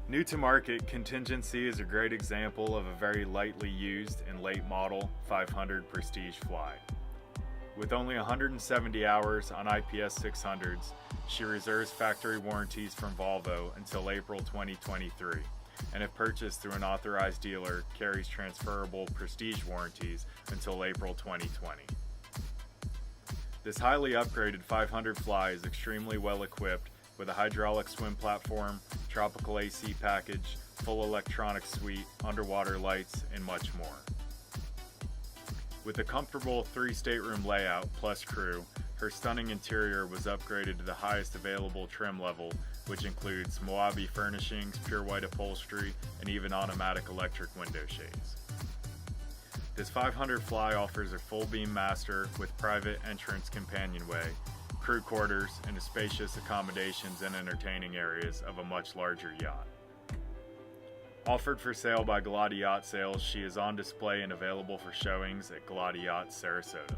New to market, Contingency is a great example of a very lightly used and late model 500 Prestige Fly. With only 170 hours on IPS 600s, she reserves factory warranties from Volvo until April 2023, and if purchased through an authorized dealer, carries transferable Prestige warranties until April 2020. This highly upgraded 500 Fly is extremely well equipped with a hydraulic swim platform, tropical AC package, full electronic suite, underwater lights, and much more. With a comfortable 3-stateroom layout plus crew, her stunning interior was upgraded to the highest available trim level, which includes Moabi Furnishings, pure white upholstery, and even automatic electric window shades. This 500 Fly offers a full beam master with private entrance companionway, crew quarters, and a spacious accommodations and entertaining areas of a much larger yacht. Offered for sale by Galati Yacht Sales, she is on display and available for showings at Galati Yachts Sarasota.